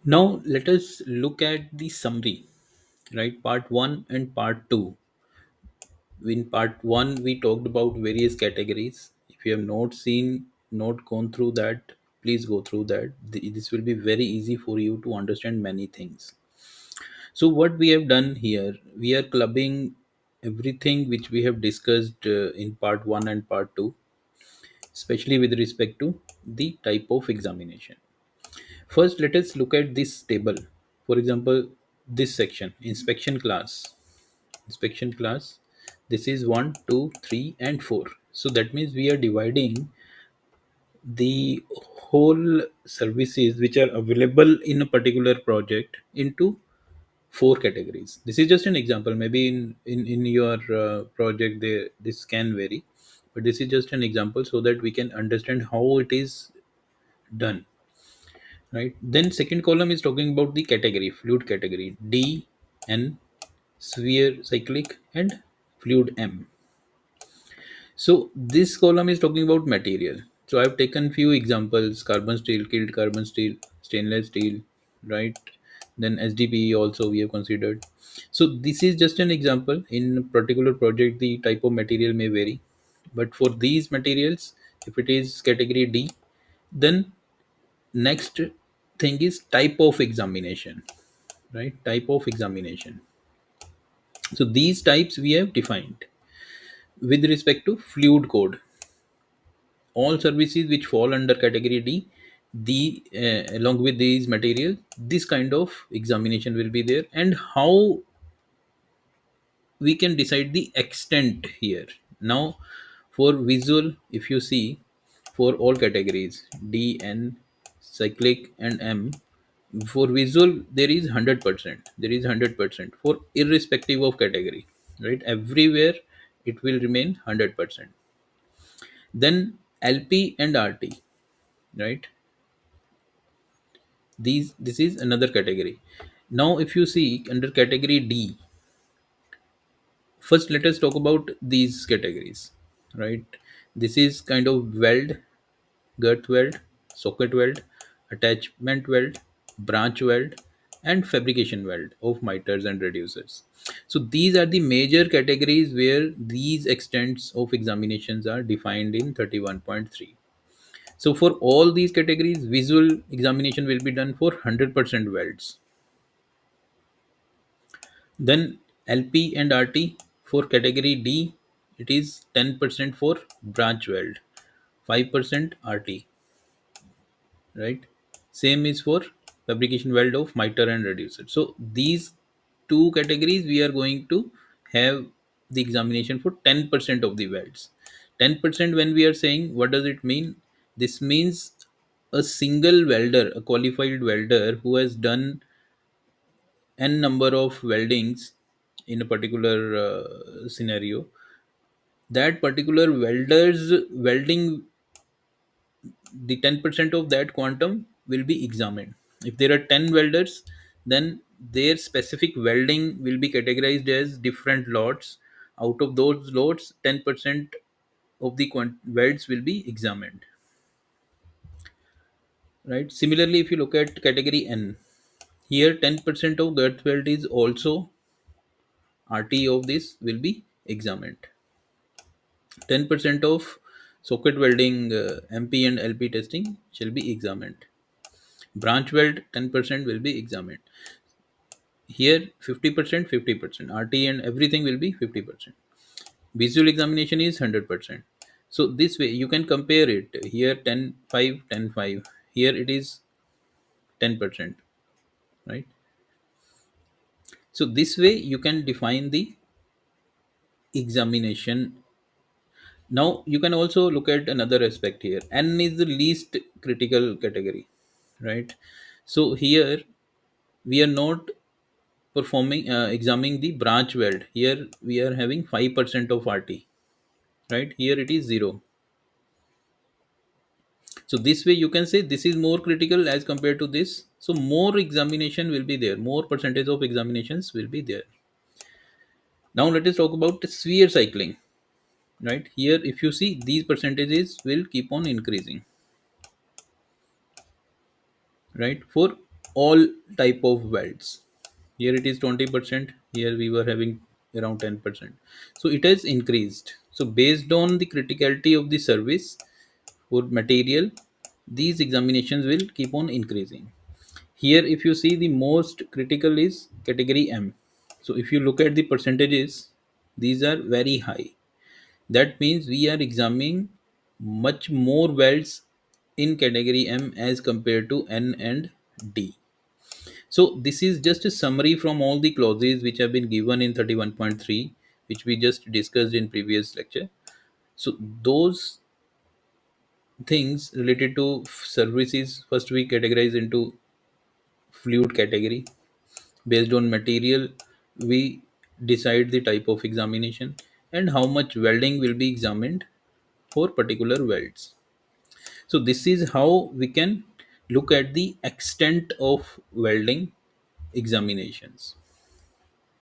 Now let us look at the summary, right? Part 1 and part 2. In part 1 we talked about various categories. If you have not gone through that, please go through that. This will be very easy for you to understand many things. So what we have done here, we are clubbing everything which we have discussed in part 1 and part 2, especially with respect to the type of examination. First, let us look at this table. For example, this section, inspection class. Inspection class, this is 1, 2, 3, and 4. So that means we are dividing the whole services which are available in a particular project into four categories. This is just an example. Maybe in your project, this can vary, but this is just an example so that we can understand how it is done, right? Then second column is talking about the category, fluid category, D, N, sphere, cyclic, and fluid M. So this column is talking about material. So I've taken few examples: carbon steel, killed carbon steel, stainless steel, right? Then SDPE also we have considered. So this is just an example. In a particular project, the type of material may vary, but for these materials, if it is category D, then next thing is type of examination, right? Type of examination. So these types we have defined with respect to fluid code. All services which fall under category D, along with these material, this kind of examination will be there. And how we can decide the extent here. Now, for visual, if you see, for all categories D, N, cyclic, and M, for visual there is 100%. There is 100% for irrespective of category, right? Everywhere it will remain 100%. Then LP and RT, right? This is another category. Now, if you see under category D, first let us talk about these categories, right? This is kind of weld, girth weld, socket weld, attachment weld, branch weld, and fabrication weld of miters and reducers. So these are the major categories where these extents of examinations are defined in 31.3. So for all these categories, visual examination will be done for 100% welds. Then LP and RT, for category D, it is 10% for branch weld, 5% RT, right? Same is for fabrication weld of miter and reducer. So these two categories we are going to have the examination for 10% of the welds. 10%, when we are saying, what does it mean? This means a single welder, a qualified welder who has done n number of weldings in a particular scenario, that particular welder's welding, the 10% of that quantum will be examined. If there are 10 welders, then their specific welding will be categorized as different lots. Out of those lots, 10% of the welds will be examined, right? Similarly, if you look at category N, here 10% of girth weld is also RT of this will be examined. 10% of socket welding, MP and LP testing shall be examined. Branch weld 10% will be examined. Here 50%, 50%. RT and everything will be 50%. Visual examination is 100%. So this way you can compare it. Here 10 5, 10 5. Here it is 10%, right? So this way you can define the examination. Now you can also look at another aspect here. N is the least critical category, right? So here we are not performing examining the branch weld. Here we are having 5% of RT, right? Here it is 0. So this way you can say this is more critical as compared to this. So more examination will be there. More percentage of examinations will be there. Now let us talk about the sphere cycling, right? Here if you see, these percentages will keep on increasing, right? For all type of welds. Here it is 20%, here we were having around 10%, so it has increased. So based on the criticality of the service for material, these examinations will keep on increasing. Here if you see, the most critical is category M. So if you look at the percentages, these are very high. That means we are examining much more welds in category M as compared to N and D. So this is just a summary from all the clauses which have been given in 31.3, which we just discussed in previous lecture. So those things related to services, first we categorize into fluid category. Based on material, we decide the type of examination and how much welding will be examined for particular welds. So this is how we can look at the extent of welding examinations.